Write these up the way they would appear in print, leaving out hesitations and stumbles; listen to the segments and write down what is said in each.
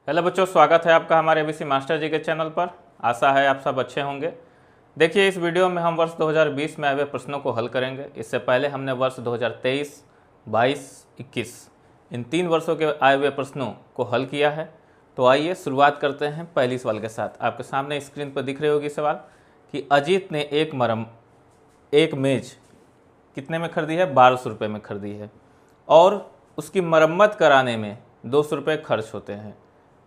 Hello बच्चों, स्वागत है आपका हमारे एबीसी मास्टर जी के चैनल पर। आशा है आप सब अच्छे होंगे। देखिए, इस वीडियो में हम वर्ष 2020 में आए हुए प्रश्नों को हल करेंगे। इससे पहले हमने वर्ष 2023, 22, 21 इन 3 वर्षों के आए हुए प्रश्नों को हल किया है। तो आइए शुरुआत करते हैं पहली सवाल के साथ। आपके सामने स्क्रीन पर दिख रही होगी सवाल कि अजीत ने एक मेज कितने में खरीदी है? 1200 रुपये में खरीदी है और उसकी मरम्मत कराने में 200 रुपये खर्च होते हैं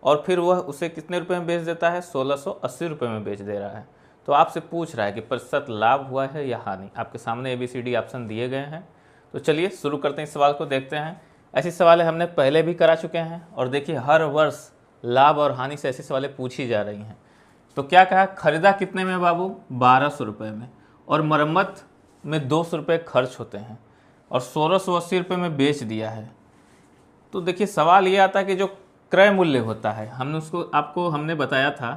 और फिर वह उसे कितने रुपए में बेच देता है? 1680 रुपये में बेच दे रहा है। तो आपसे पूछ रहा है कि प्रतिशत लाभ हुआ है या हानि। आपके सामने ABCD ऑप्शन दिए गए हैं। तो चलिए शुरू करते हैं, इस सवाल को देखते हैं। ऐसी सवालें हमने पहले भी करा चुके हैं और देखिए हर वर्ष लाभ और हानि से ऐसी सवालें पूछी जा रही हैं। तो क्या कहा? खरीदा कितने में बाबू? 1200 रुपये में और मरम्मत में 200 रुपये खर्च होते हैं और 1680 रुपये में बेच दिया है। तो देखिए सवाल ये आता है कि जो क्रय मूल्य होता है, हमने बताया था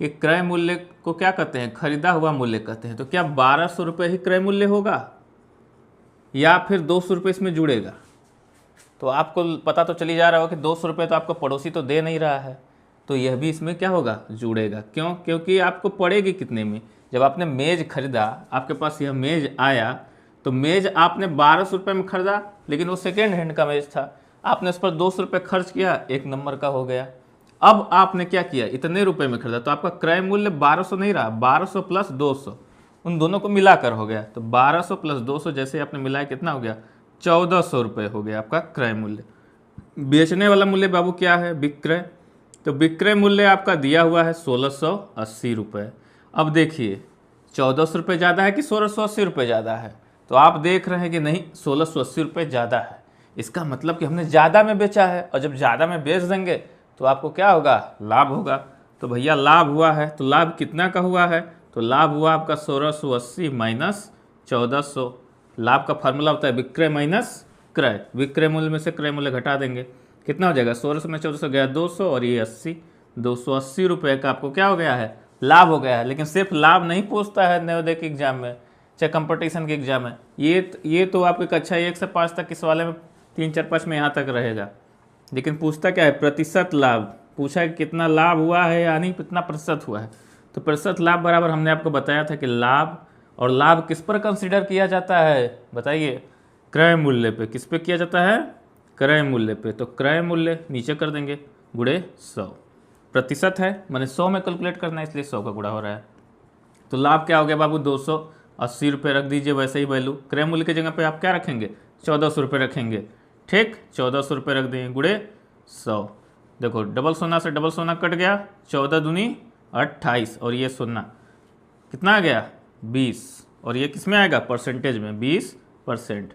कि क्रय मूल्य को क्या कहते हैं? खरीदा हुआ मूल्य कहते हैं। तो क्या 1200 रुपये ही क्रय मूल्य होगा या फिर 200 रुपये इसमें जुड़ेगा? तो आपको पता तो चली जा रहा होगा कि 200 रुपये तो आपको पड़ोसी तो दे नहीं रहा है, तो यह भी इसमें क्या होगा? जुड़ेगा। क्यों? क्योंकि आपको पड़ेगी कितने में? जब आपने मेज खरीदा, आपके पास यह मेज आया, तो मेज आपने 1200 रुपये में खरीदा, लेकिन वो सेकेंड हैंड का मेज था। आपने उस पर 200 रुपये खर्च किया, 1 नंबर का हो गया। अब आपने क्या किया? इतने रुपए में खरीदा, तो आपका क्रय मूल्य 1200 नहीं रहा, 1200 प्लस 200 उन दोनों को मिलाकर हो गया। तो 1200 प्लस 200 जैसे आपने मिलाया, कितना हो गया? 1400 रुपये हो गया आपका क्रय मूल्य। बेचने वाला मूल्य बाबू क्या है? विक्रय। तो विक्रय मूल्य आपका दिया हुआ है 1680 रुपये। अब देखिए 1400 रुपये ज़्यादा है कि 1680 रुपये ज़्यादा है? तो आप देख रहे हैं कि नहीं, 1680 रुपये ज़्यादा है। इसका मतलब कि हमने ज़्यादा में बेचा है और जब ज़्यादा में बेच देंगे तो आपको क्या होगा? लाभ होगा। तो भैया लाभ हुआ है, तो लाभ कितना का हुआ है? तो लाभ हुआ आपका 1680 माइनस 1400। लाभ का फार्मूला होता है विक्रय माइनस क्रय। विक्रय मूल्य में से क्रय मूल्य घटा देंगे, कितना हो जाएगा? 1600 में 1400 गया 200 और ये 80, 280 रुपये का आपको क्या हो गया है? लाभ हो गया है। लेकिन सिर्फ लाभ नहीं पूछता है नवोदय के एग्जाम में, चाहे कंपटीशन के एग्जाम में। ये तो आपकी कक्षा 1 से 5 तक इस वाले में 3, 4, 5 में यहाँ तक रहेगा। लेकिन पूछता क्या है? प्रतिशत लाभ। पूछा है कितना लाभ हुआ है यानी कितना प्रतिशत हुआ है। तो प्रतिशत लाभ बराबर हमने आपको बताया था कि लाभ, और लाभ किस पर कंसीडर किया जाता है? बताइए। क्रय मूल्य पे। किस पे किया जाता है? क्रय मूल्य पे। तो क्रय मूल्य नीचे कर देंगे, गुणे 100। प्रतिशत है माने 100 में कैलकुलेट करना है, इसलिए 100 का गुणा हो रहा है। तो लाभ क्या हो गया बाबू? 280 रुपये रख दीजिए वैसे ही वैल्यू। क्रय मूल्य की जगह पे आप क्या रखेंगे? 1400 रुपये रखेंगे। ठीक, 1400 रुपये रख देंगे, गुणे 100। देखो डबल सोना से डबल सोना कट गया, 14 दूनी 28 और ये सोना कितना आ गया? 20। और ये किस में आएगा? परसेंटेज में, 20%।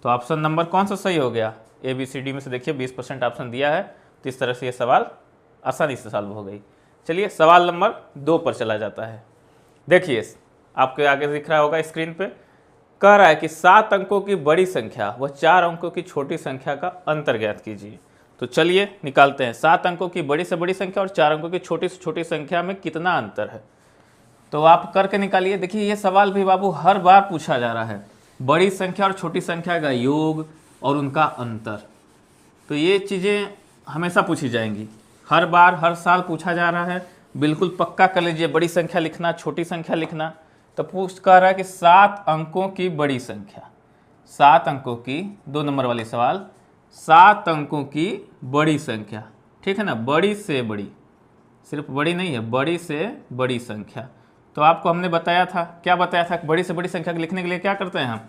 तो ऑप्शन नंबर कौन सा सही हो गया? ABCD में से देखिए 20% ऑप्शन दिया है। तो इस तरह से ये सवाल आसानी से सॉल्व हो गई। चलिए सवाल नंबर 2 पर चला जाता है। देखिए आपके आगे दिख रहा होगा स्क्रीन पे, कह रहा है कि 7 अंकों की बड़ी संख्या व 4 अंकों की छोटी संख्या का अंतर ज्ञात कीजिए। तो चलिए निकालते हैं। 7 अंकों की बड़ी से बड़ी संख्या और 4 अंकों की छोटी से छोटी संख्या में कितना अंतर है? तो आप करके निकालिए। देखिए ये सवाल भी बाबू हर बार पूछा जा रहा है, बड़ी संख्या और छोटी संख्या का योग और उनका अंतर। तो ये चीज़ें हमेशा पूछी जाएंगी, हर बार हर साल पूछा जा रहा है। बिल्कुल पक्का कर लीजिए, बड़ी संख्या लिखना, छोटी संख्या लिखना। तो कह रहा है कि 7 अंकों की बड़ी संख्या, 7 अंकों की, 2 नंबर वाली सवाल, 7 अंकों की बड़ी संख्या, ठीक है ना? बड़ी से बड़ी, सिर्फ बड़ी नहीं है, बड़ी से बड़ी संख्या। तो आपको हमने बताया था, क्या बताया था? बड़ी से बड़ी संख्या लिखने के लिए क्या करते हैं हम?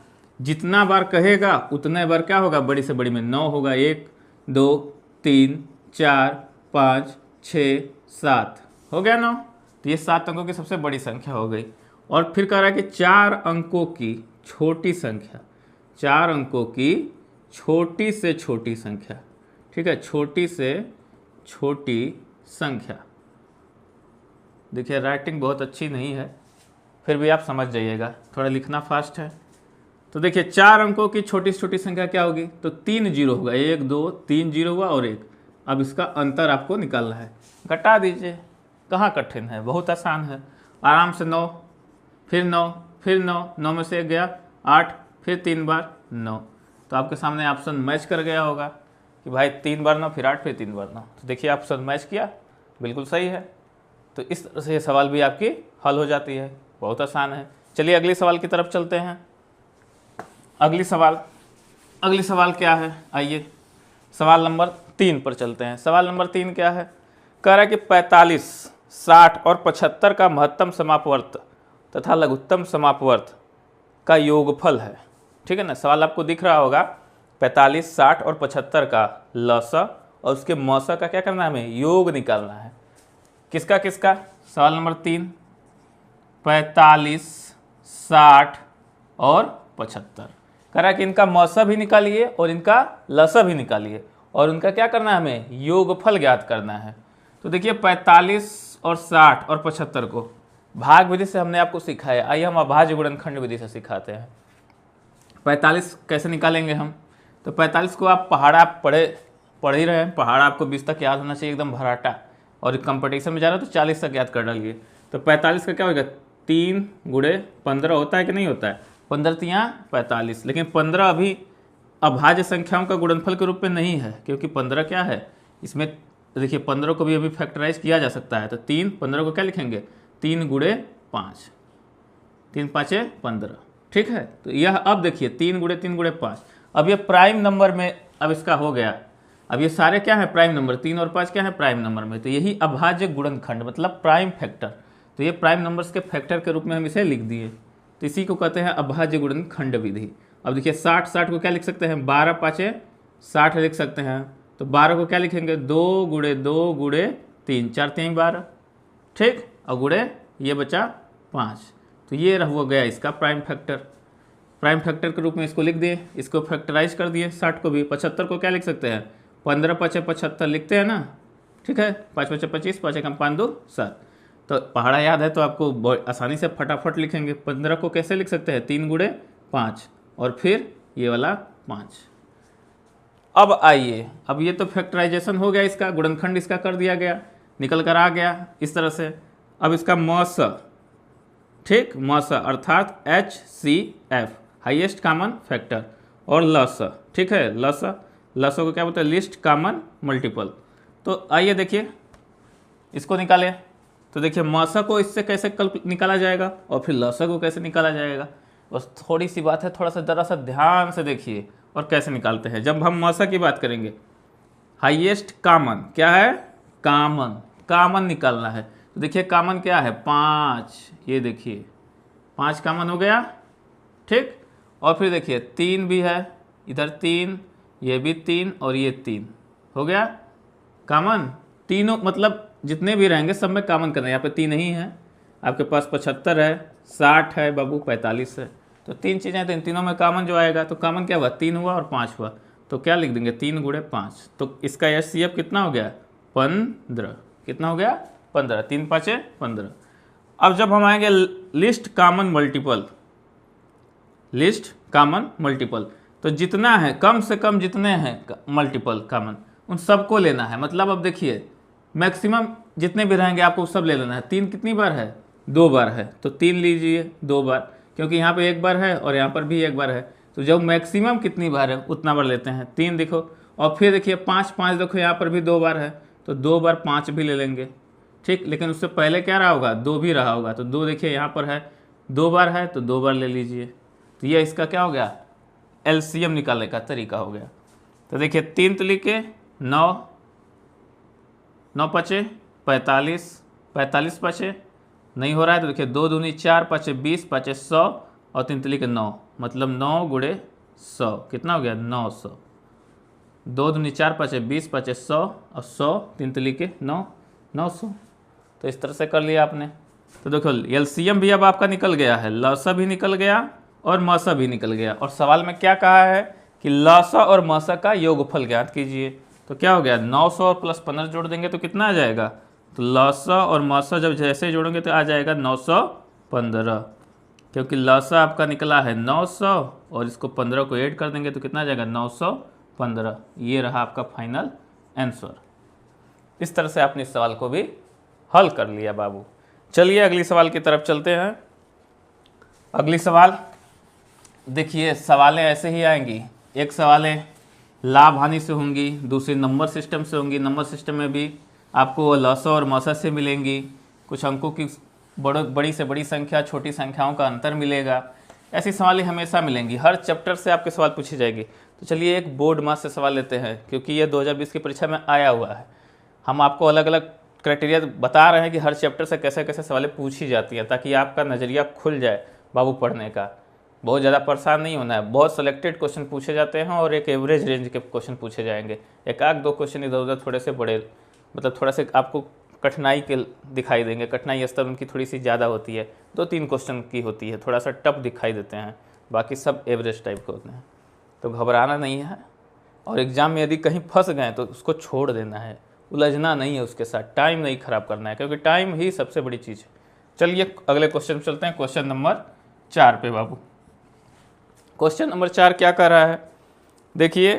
जितना बार कहेगा उतने बार क्या होगा? बड़ी से बड़ी में 9 होगा। 1, 2, 3, 4, 5, 6, 7 हो गया 9। तो ये 7 अंकों की सबसे बड़ी संख्या हो गई। और फिर कह रहा है कि 4 अंकों की छोटी संख्या, 4 अंकों की छोटी से छोटी संख्या, ठीक है? छोटी से छोटी संख्या। देखिए राइटिंग बहुत अच्छी नहीं है, फिर भी आप समझ जाइएगा, थोड़ा लिखना फास्ट है। तो देखिए 4 अंकों की छोटी से छोटी संख्या क्या होगी? तो 3 जीरो होगा, 1, 2, 3 जीरो हुआ और 1। अब इसका अंतर आपको निकालना है, घटा दीजिए। कहाँ कठिन है, बहुत आसान है। आराम से 9, फिर 9, फिर 9, 9 में से 1 गया 8, फिर 3 बार 9। तो आपके सामने ऑप्शन मैच कर गया होगा। कि भाई 3 बार 9 फिर 8 फिर 3 बार 9। तो देखिए आप सब मैच किया, बिल्कुल सही है। तो इस तरह से ये सवाल भी आपकी हल हो जाती है, बहुत आसान है। चलिए अगली सवाल की तरफ चलते हैं। अगली सवाल क्या है, आइए सवाल नंबर 3 पर चलते हैं। सवाल नंबर 3 क्या है, कह रहा है कि 45, 60 और 75 का महत्तम समापवर्त तथा लघुत्तम समापवर्त का योगफल है। ठीक है ना, सवाल आपको दिख रहा होगा। 45, 60 और 75 का लसा और उसके मौसा का क्या करना है, हमें योग निकालना है। किसका किसका, सवाल नंबर 3 45, 60 और 75 कह रहा है कि इनका मौसा भी निकालिए और इनका लसा भी निकालिए और उनका क्या करना है, हमें योगफल ज्ञात करना है। तो देखिए 45 और 60 और 75 को भाग विधि से हमने आपको सिखाया, आइए हम अभाज्य गुणनखंड विधि से सिखाते हैं। 45 कैसे निकालेंगे हम, तो 45 को आप पहाड़ा पढ़ ही रहे हैं, पहाड़ा आपको 20 तक याद होना चाहिए एकदम भराटा, और कंपटीशन में जा रहा है तो 40 तक याद कर डालिए। तो 45 का क्या होगा, 3 गुणे 15 होता है कि नहीं होता है, 15 तियाँ 45, लेकिन 15 अभी अभाज्य संख्याओं का गुणनफल के रूप में नहीं है, क्योंकि 15 क्या है इसमें, देखिए 15 को भी अभी फैक्टराइज किया जा सकता है। तो 15 को क्या लिखेंगे, 3 गुणे 5, 3 5 15। ठीक है, तो यह अब देखिए 3 गुणे 5, अब ये प्राइम नंबर में अब इसका हो गया। अब ये सारे क्या है प्राइम नंबर, 3 और 5 क्या है प्राइम नंबर में, तो यही अभाज्य गुणनखंड मतलब प्राइम फैक्टर। तो ये प्राइम नंबर्स के फैक्टर के रूप में हम इसे लिख दिए, तो इसी को कहते हैं अभाज्य गुणनखंड विधि। अब देखिए 60 को क्या लिख सकते हैं, 12 5 60 लिख सकते हैं। तो 12 को क्या लिखेंगे, 2 गुणे 2 गुणे 3, 4 3 12, ठीक, और गुणे ये बचा 5। तो ये हो गया इसका प्राइम फैक्टर। प्राइम फैक्टर के रूप में इसको लिख दिए, इसको फैक्टराइज कर दिए। 60 को भी, 75 को क्या लिख सकते हैं, 15 5 75 लिखते हैं ना, ठीक है, 5 5 25, 5 1 5 2 7। तो पहाड़ा याद है तो आपको आसानी से फटाफट लिखेंगे। 15 को कैसे लिख सकते हैं, 3 गुणे 5 और फिर ये वाला 5। अब आइए, अब ये तो फैक्टराइजेशन हो गया, इसका गुणनखंड इसका कर दिया गया, निकल कर आ गया इस तरह से। अब इसका मौस, ठीक, मौस अर्थात HCF हाईएस्ट कॉमन फैक्टर, और लस, ठीक है, लस को क्या बोलते हैं, लिस्ट कॉमन मल्टीपल। तो आइए देखिए इसको निकालें। तो देखिए मौसा को इससे कैसे निकाला जाएगा और फिर लसा को कैसे निकाला जाएगा, बस थोड़ी सी बात है, थोड़ा सा जरा सा ध्यान से देखिए और कैसे निकालते हैं। जब हम मौसा की बात करेंगे, हाईएस्ट कॉमन क्या है, कॉमन निकालना है। तो देखिए कॉमन क्या है, 5, ये देखिए 5 कॉमन हो गया, ठीक, और फिर देखिए 3 भी है, इधर 3, ये भी 3 और ये 3 हो गया कॉमन। तीनों मतलब जितने भी रहेंगे सब में कॉमन करना है। यहाँ पे 3 नहीं है, आपके पास 75 है, 60 है बाबू, 45 है, तो 3 चीज़ें, तो इन तीनों में कॉमन जो आएगा, तो कॉमन क्या हुआ, 3 हुआ और 5 हुआ, तो क्या लिख देंगे, 3 गुणे 5। तो इसका HCF कितना हो गया, 15, कितना हो गया, 15, 3 5 15। अब जब हम आएंगे लिस्ट कॉमन मल्टीपल, तो जितना है कम से कम जितने हैं मल्टीपल कॉमन उन सबको लेना है। मतलब अब देखिए मैक्सिमम जितने भी रहेंगे आपको सब ले लेना है। 3 कितनी बार है, 2 बार है, तो 3 लीजिए 2 बार, क्योंकि यहाँ पे 1 बार है और यहाँ पर भी 1 बार है, तो जब मैक्सिमम कितनी बार है उतना बार लेते हैं, 3 देखो। और फिर देखिए 5 देखो, यहाँ पर भी 2 बार है, तो 2 बार 5 भी ले लेंगे, ठीक, लेकिन उससे पहले क्या रहा होगा, 2 भी रहा होगा, तो 2 देखिए यहाँ पर है, 2 बार है तो 2 बार ले लीजिए। तो ये इसका क्या हो गया, LCM निकालने का तरीका हो गया। तो देखिए 3 तो लिखे 9, 9 5 45, 45 5 नहीं हो रहा है, तो देखिए 2 दूनी 4, 5 20, 5 100 और 3 लिखे 9, मतलब 9 गुणे 100 कितना हो गया, 900। 2 दूनी 4, 5 20, 5 100 और 100, 3 लिखे 9, 900। तो इस तरह से कर लिया आपने। तो देखो LCM भी अब आपका निकल गया है, लसा भी निकल गया और मौसा भी निकल गया। और सवाल में क्या कहा है कि लसा और मौसा का योगफल ज्ञात कीजिए। तो क्या हो गया, 900 और प्लस 15 जोड़ देंगे तो कितना आ जाएगा, तो लसा और मौसा जब जैसे जोड़ेंगे तो आ जाएगा 915, क्योंकि लसा आपका निकला है 900 और इसको 15 को ऐड कर देंगे तो कितना आ जाएगा, 915। ये रहा आपका फाइनल आंसर। इस तरह से आपने इस सवाल को भी हल कर लिया बाबू। चलिए अगली सवाल की तरफ चलते हैं। अगली सवाल देखिए, सवालें ऐसे ही आएंगी, एक सवाल है लाभ हानि से होंगी, दूसरी नंबर सिस्टम से होंगी। नंबर सिस्टम में भी आपको लसा और मसा से मिलेंगी, कुछ अंकों की बड़ी से बड़ी संख्या, छोटी संख्याओं का अंतर मिलेगा। ऐसी सवाल हमेशा मिलेंगी, हर चैप्टर से आपके सवाल पूछी जाएगी। तो चलिए एक बोर्ड मास से सवाल लेते हैं, क्योंकि ये 2020 की परीक्षा में आया हुआ है। हम आपको अलग अलग क्राइटेरिया बता रहे हैं कि हर चैप्टर से कैसे कैसे सवालें पूछी जाती हैं, ताकि आपका नज़रिया खुल जाए बाबू पढ़ने का। बहुत ज़्यादा परेशान नहीं होना है, बहुत सेलेक्टेड क्वेश्चन पूछे जाते हैं और एक एवरेज रेंज के क्वेश्चन पूछे जाएंगे। एक आध दो क्वेश्चन इधर उधर थोड़े से बड़े, मतलब थोड़ा से आपको कठिनाई के दिखाई देंगे, कठिनाई स्तर उनकी थोड़ी सी ज़्यादा होती है, 2-3 क्वेश्चन की होती है, थोड़ा सा टफ दिखाई देते हैं, बाकी सब एवरेज टाइप के होते हैं। तो घबराना नहीं है, और एग्ज़ाम में यदि कहीं फंस गए तो उसको छोड़ देना है, उलझना नहीं है उसके साथ, टाइम नहीं खराब करना है, क्योंकि टाइम ही सबसे बड़ी चीज़ है। चलिए अगले क्वेश्चन में चलते हैं, क्वेश्चन नंबर 4 पे बाबू। क्वेश्चन नंबर 4 क्या कह रहा है, देखिए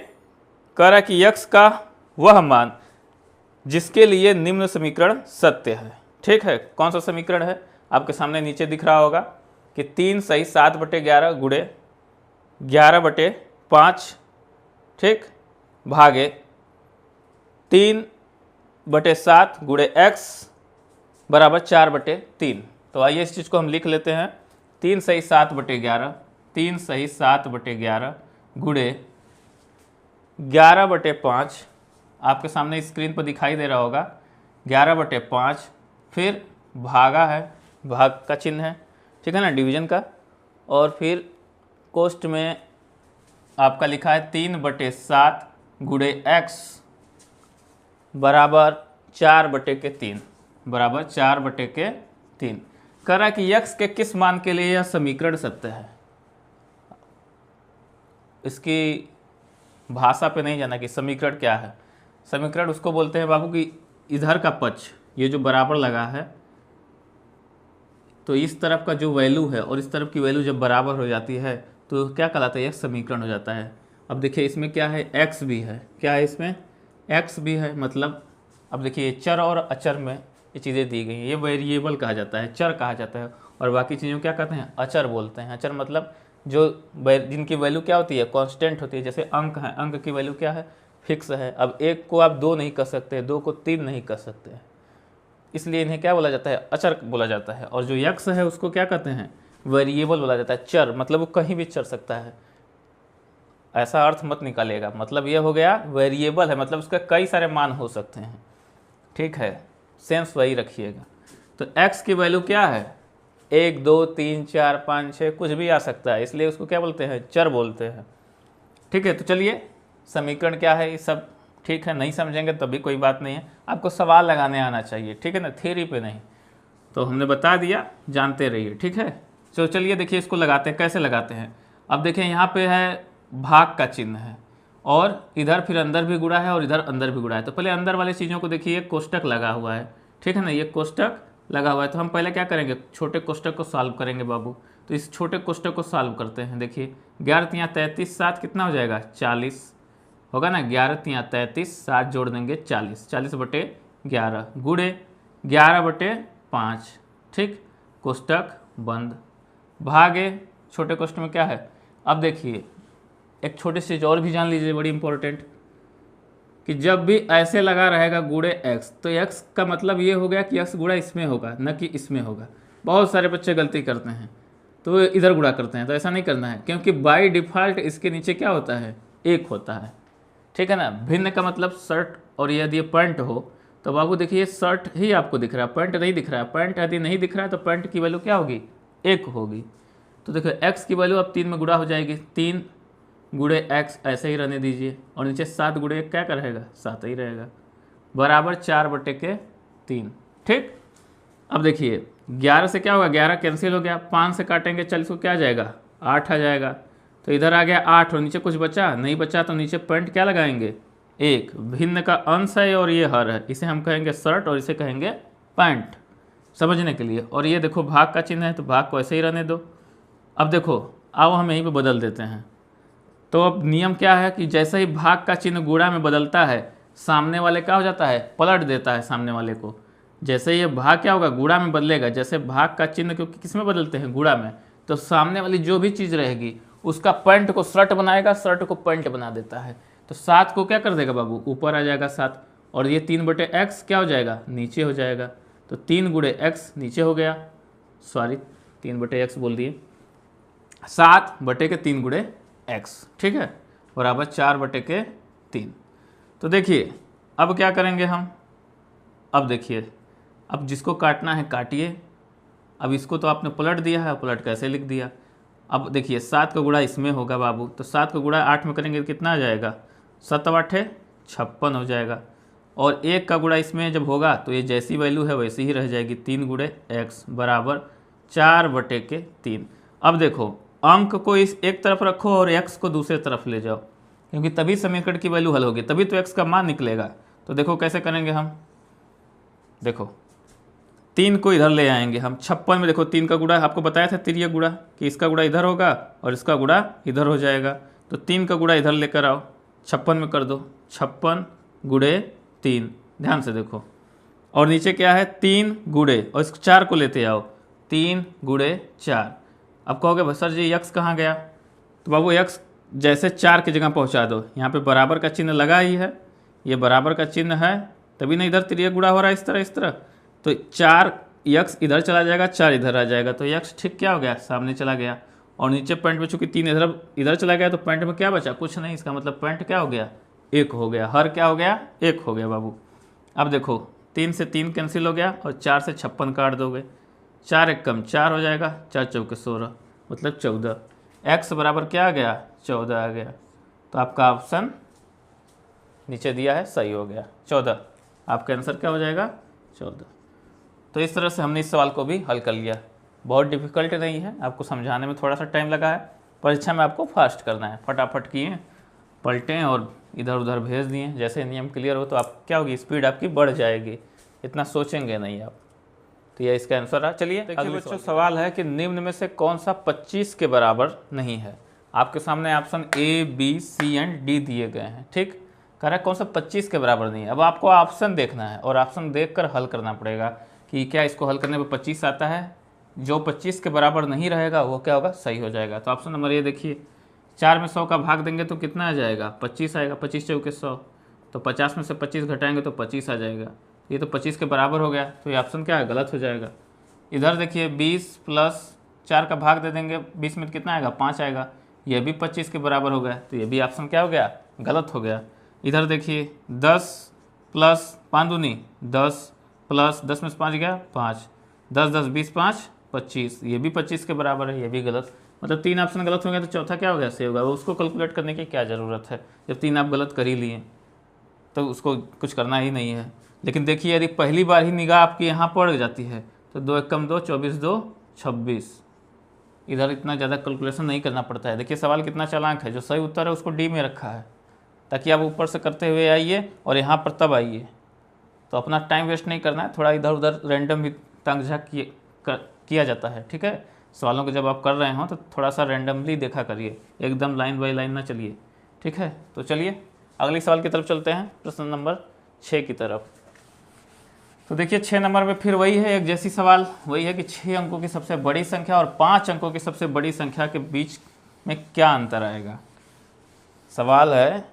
कह रहा है कि यक्स का वह मान जिसके लिए निम्न समीकरण सत्य है। ठीक है, कौन सा समीकरण है, आपके सामने नीचे दिख रहा होगा कि 3 सही 7/11 गुणे 11/5, ठीक, भागे 3/7 गुणे x बराबर 4/3। तो आइए इस चीज़ को हम लिख लेते हैं। 3 सही 7/11, 3 सही 7/11 गुणे 11/5, आपके सामने स्क्रीन पर दिखाई दे रहा होगा 11/5, फिर भागा है, भाग का चिन्ह है, ठीक है ना, डिवीजन का, और फिर कोष्ठ में आपका लिखा है 3/7 गुणे x बराबर 4/3, बराबर 4/3। कह रहा है कि x के किस मान के लिए यह समीकरण सत्य है। इसकी भाषा पे नहीं जाना कि समीकरण क्या है। समीकरण उसको बोलते हैं बाबू कि इधर का पक्ष, ये जो बराबर लगा है, तो इस तरफ का जो वैल्यू है और इस तरफ की वैल्यू जब बराबर हो जाती है तो क्या कहलाता है, एक समीकरण हो जाता है। अब देखिए इसमें क्या है, x भी है, क्या है इसमें, x भी है, मतलब अब देखिए चर और अचर में ये चीज़ें दी गई हैं, ये वेरिएबल कहा जाता है, चर कहा जाता है, और बाकी चीज़ों क्या कहते हैं, अचर बोलते हैं। अचर मतलब जो जिनकी वैल्यू क्या होती है, कांस्टेंट होती है। जैसे अंक है, अंक की वैल्यू क्या है, फिक्स है। अब 1 को आप 2 नहीं कर सकते, 2 को 3 नहीं कर सकते, इसलिए इन्हें क्या बोला जाता है, अचर बोला जाता है। और जो यक्स है उसको क्या कहते हैं, वेरिएबल बोला जाता है, चर, मतलब वो कहीं भी चल सकता है। ऐसा अर्थ मत निकालेगा, मतलब ये हो गया वेरिएबल है, मतलब उसका कई सारे मान हो सकते हैं, ठीक है, सेंस वही रखिएगा। तो x की वैल्यू क्या है, 1 2 3 4 5 6 कुछ भी आ सकता है, इसलिए उसको क्या बोलते हैं, चर बोलते हैं। ठीक है, तो चलिए समीकरण क्या है ये सब ठीक है, नहीं समझेंगे तभी कोई बात नहीं है, आपको सवाल लगाने आना चाहिए, ठीक है ना, थ्योरी पे नहीं। तो हमने बता दिया, जानते रहिए, ठीक है। तो चलिए देखिए इसको लगाते हैं, कैसे लगाते हैं। अब देखिए यहाँ पे है भाग का चिन्ह है, और इधर फिर अंदर भी गुणा है और इधर अंदर भी गुणा है। तो पहले अंदर वाली चीज़ों को देखिए, कोष्टक लगा हुआ है, ठीक है ना, ये कोष्टक लगा हुआ है। तो हम पहले क्या करेंगे, छोटे कोष्टक को सॉल्व करेंगे बाबू। तो इस छोटे कोष्टक को सॉल्व करते हैं। देखिए 11 × 33 7 कितना हो जाएगा, 40 होगा ना, 11 × 33 7 जोड़ देंगे 40, 40/11 गुणे 11/5, ठीक, कोष्टक बंद, भागे छोटे कोष्टक में क्या है। अब देखिए एक छोटी सी चीज़ और भी जान लीजिए, बड़ी इंपॉर्टेंट, कि जब भी ऐसे लगा रहेगा गुणे x, तो x का मतलब ये हो गया कि x गुणा इसमें होगा, न कि इसमें होगा। बहुत सारे बच्चे गलती करते हैं तो इधर गुणा करते हैं, तो ऐसा नहीं करना है, क्योंकि बाय डिफ़ॉल्ट इसके नीचे क्या होता है, 1 होता है, ठीक है ना। भिन्न का मतलब शर्ट, और यदि ये पैंट हो तो बाबू देखिए ये शर्ट ही आपको दिख रहा है, पैंट नहीं दिख रहा है। पैंट यदि नहीं दिख रहा है तो पैंट की वैल्यू क्या होगी, 1 होगी। तो देखो x की वैल्यू अब 3 में गुणा हो जाएगी, 3 गुणे x ऐसे ही रहने दीजिए, और नीचे 7 गुणे क्या का रहेगा, 7 ही रहेगा, बराबर 4/3, ठीक। अब देखिए 11 से क्या होगा, 11 कैंसिल हो गया, 5 से काटेंगे 40 को क्या आ जाएगा, 8 आ जाएगा। तो इधर आ गया 8 और नीचे कुछ बचा, नहीं बचा तो नीचे पॉइंट क्या लगाएंगे, 1। भिन्न का अंश है और ये हर है, इसे हम कहेंगे शर्ट और इसे कहेंगे पैंट, समझने के लिए। और ये देखो भाग का चिन्ह है, तो भाग को ऐसे ही रहने दो। अब देखो आओ हम यहीं पे बदल देते हैं। तो अब नियम क्या है कि जैसे ही भाग का चिन्ह गुणा में बदलता है, सामने वाले क्या हो जाता है, पलट देता है सामने वाले को। जैसे ये भाग क्या होगा, गुणा में बदलेगा, जैसे भाग का चिन्ह क्योंकि किस में बदलते हैं, गुणा में, तो सामने वाली जो भी चीज़ रहेगी उसका पॉइंट को शर्ट बनाएगा, शर्ट को पॉइंट बना देता है। तो 7 को क्या कर देगा बाबू, ऊपर आ जाएगा 7, और ये 3/x क्या हो जाएगा, नीचे हो जाएगा। तो 3 × x नीचे हो गया, सॉरी 3/x बोल दिए, 7/3 x, ठीक है, बराबर 4/3। तो देखिए अब क्या करेंगे हम, अब देखिए, अब जिसको काटना है काटिए। अब इसको तो आपने पलट दिया है, पलट कैसे लिख दिया। अब देखिए 7 का गुणा इसमें होगा बाबू, तो 7 का गुणा 8 में करेंगे तो कितना आ जाएगा, 7×8 56 हो जाएगा। और 1 का गुणा इसमें जब होगा तो ये जैसी वैल्यू है वैसी ही रह जाएगी, 3 × x बराबर 4/3। अब देखो अंक को इस एक तरफ रखो और x को दूसरे तरफ ले जाओ, क्योंकि तभी समीकरण की वैल्यू हल होगी, तभी तो x का मान निकलेगा। तो देखो कैसे करेंगे हम, देखो 3 को इधर ले आएंगे हम, 56 में देखो 3 का गुणा आपको बताया था तिर्यक गुणा कि इसका गुणा इधर होगा और इसका गुणा इधर हो जाएगा। तो 3 का गुणा इधर लेकर आओ, 56 में कर दो, 56×3, ध्यान से देखो। और नीचे क्या है, 3 गुणे, और इस 4 को लेते आओ, 3×4। अब कहोगे भाई सर जी x कहाँ गया, तो बाबू x जैसे 4 की जगह पहुँचा दो, यहाँ पे बराबर का चिन्ह लगा ही है, ये बराबर का चिन्ह है, तभी ना इधर तिर्यक गुणा हो रहा है इस तरह। तो 4x इधर चला जाएगा, 4 इधर आ जाएगा, तो x ठीक क्या हो गया, सामने चला गया। और नीचे पॉइंट में चूंकि 3 इधर चला गया तो पॉइंट में क्या बचा, कुछ नहीं, इसका मतलब पॉइंट क्या हो गया, 1 हो गया, हर क्या हो गया, 1 हो गया बाबू। अब देखो 3 से 3 कैंसिल हो गया और 4 से 56 काट दोगे, 4 एक कम 4 हो जाएगा, 4 चौके 16, मतलब 14। x बराबर क्या आ गया, 14 आ गया। तो आपका ऑप्शन नीचे दिया है सही हो गया, 14। आपका आंसर क्या हो जाएगा, 14। तो इस तरह से हमने इस सवाल को भी हल कर लिया। बहुत डिफिकल्ट नहीं है, आपको समझाने में थोड़ा सा टाइम लगा है, परीक्षा में आपको फास्ट करना है, फटाफट किए, पलटें और इधर उधर भेज दिए। जैसे नियम क्लियर हो तो आप क्या होगी, स्पीड आपकी बढ़ जाएगी, इतना सोचेंगे नहीं आप। तो यह इसका आंसर है। चलिए अगले बच्चों सवाल है कि निम्न में से कौन सा 25 के बराबर नहीं है। आपके सामने option A, B, C and D दिए गए हैं, ठीक, कह रहा है कौन सा 25 के बराबर नहीं है। अब आपको ऑप्शन देखना है और ऑप्शन देखकर हल करना पड़ेगा कि क्या इसको हल करने पर 25 आता है, जो 25 के बराबर नहीं रहेगा वो क्या होगा, सही हो जाएगा। तो ऑप्शन नंबर ए देखिए, 4 में 100 का भाग देंगे तो कितना आ जाएगा, 25 आएगा, 25 चौके 100, तो 50 में से 25 घटाएंगे तो 25 आ जाएगा, ये तो 25 के बराबर हो गया, तो ये ऑप्शन क्या है, गलत हो जाएगा। इधर देखिए 20 + 4 का भाग दे देंगे, 20 में कितना आएगा, 5 आएगा, ये भी 25 के बराबर हो गया, तो ये भी ऑप्शन क्या हो गया, गलत हो गया। इधर देखिए 10 + 5 दूनी 10 + 10 में से 5 गया 5, 10 10 20 5 25, ये भी 25 के बराबर है, ये भी गलत। मतलब 3 ऑप्शन गलत हो गया, तो चौथा क्या हो गया, सही होगा। उसको कैलकुलेट करने की क्या ज़रूरत है, जब 3 आप गलत कर ही लिए तो उसको कुछ करना ही नहीं है। लेकिन देखिए यदि पहली बार ही निगाह आपकी यहाँ पड़ जाती है तो 2 × 1 = 2, 24 × 2 = 26, इधर इतना ज़्यादा कैलकुलेशन नहीं करना पड़ता है। देखिए सवाल कितना चालाक है, जो सही उत्तर है उसको डी में रखा है ताकि आप ऊपर से करते हुए आइए और यहाँ पर तब आइए, तो अपना टाइम वेस्ट नहीं करना है। थोड़ा इधर उधर रैंडम भी ताक झाक किया जाता है, ठीक है। सवालों को जब आप कर रहे हो तो थोड़ा सा रैंडमली देखा करिए, एकदम लाइन बाई लाइन ना चलिए, ठीक है। तो चलिए अगले सवाल की तरफ चलते हैं, प्रश्न नंबर 6 की तरफ। तो देखिए 6 नंबर में फिर वही है, एक जैसी सवाल वही है कि 6 अंकों की सबसे बड़ी संख्या और 5 अंकों की सबसे बड़ी संख्या के बीच में क्या अंतर आएगा। सवाल है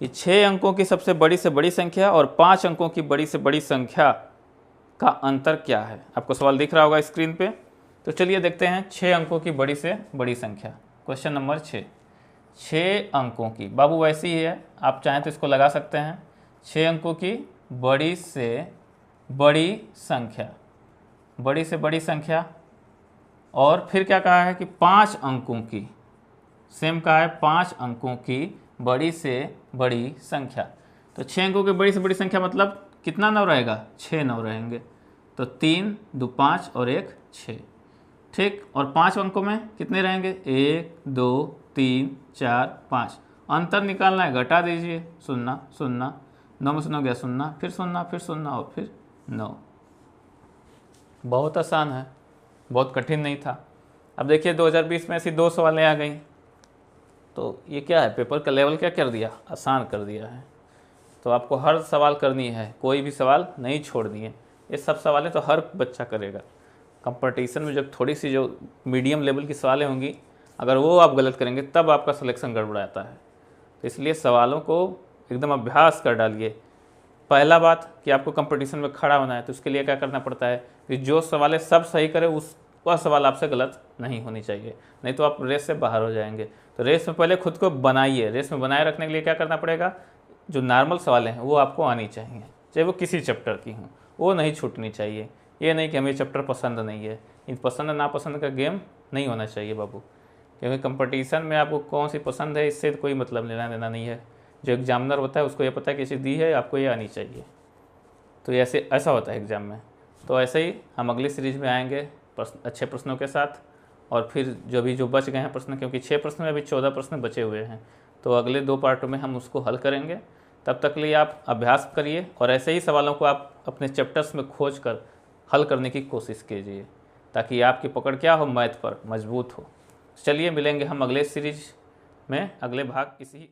कि 6 अंकों की सबसे बड़ी से बड़ी संख्या और 5 अंकों की बड़ी से बड़ी संख्या का अंतर क्या है। आपको सवाल दिख रहा होगा स्क्रीन पे। तो चलिए देखते हैं 6 अंकों की बड़ी से बड़ी संख्या। क्वेश्चन नंबर 6 अंकों की, बाबू वैसी ही है, आप चाहें तो इसको लगा सकते हैं। 6 अंकों की बड़ी से बड़ी संख्या, बड़ी से बड़ी संख्या, और फिर क्या कहा है कि 5 अंकों की, सेम कहा है 5 अंकों की बड़ी से बड़ी संख्या। तो 6 अंकों की बड़ी से बड़ी संख्या मतलब कितना नौ रहेगा, 6 नौ रहेंगे, तो 3 2 5 और 1 6, ठीक। और 5 अंकों में कितने रहेंगे, 1 2 3 4 5, अंतर निकालना है, घटा दीजिए, 0 0, 9 में से 9 गया 0, फिर 0 फिर 0 और फिर 9। बहुत आसान है, बहुत कठिन नहीं था। अब देखिए 2020 में ऐसी 2 सवालें आ गई, तो ये क्या है, पेपर का लेवल क्या कर दिया, आसान कर दिया है। तो आपको हर सवाल करनी है, कोई भी सवाल नहीं छोड़नी है। ये सब सवालें तो हर बच्चा करेगा। कंपटीशन में जब थोड़ी सी जो मीडियम लेवल की सवालें होंगी, अगर वो आप गलत करेंगे तब आपका सिलेक्शन गड़बड़ाता है। तो इसलिए सवालों को एकदम अभ्यास कर डालिए। पहला बात कि आपको कंपटीशन में खड़ा होना है, तो उसके लिए क्या करना पड़ता है कि जो सवाल सब सही करे वह सवाल आपसे गलत नहीं होनी चाहिए, नहीं तो आप रेस से बाहर हो जाएंगे। तो रेस में पहले खुद को बनाइए। रेस में बनाए रखने के लिए क्या करना पड़ेगा, जो नॉर्मल सवाल हैं वो आपको आनी चाहिए, चाहे वो किसी चैप्टर की हों, वो नहीं छूटनी चाहिए। ये नहीं कि हमें चैप्टर पसंद नहीं है, इन पसंद नापसंद का गेम नहीं होना चाहिए बाबू, क्योंकि कंपटीशन में आपको कौन सी पसंद है इससे कोई मतलब लेना देना नहीं है। जो एग्जामिनर होता है उसको ये पता है कि चीज़ दी है आपको ये आनी चाहिए, तो ऐसा होता है एग्ज़ाम में। तो ऐसे ही हम अगली सीरीज में आएंगे अच्छे प्रश्नों के साथ, और फिर जो बच गए हैं प्रश्न, क्योंकि 6 प्रश्न में अभी 14 प्रश्न बचे हुए हैं, तो अगले 2 पार्टों में हम उसको हल करेंगे। तब तक के लिए आप अभ्यास करिए और ऐसे ही सवालों को आप अपने चैप्टर्स में खोज कर हल करने की कोशिश कीजिए, ताकि आपकी पकड़ क्या हो, मैथ पर मजबूत हो। चलिए मिलेंगे हम अगले सीरीज में, अगले भाग इसी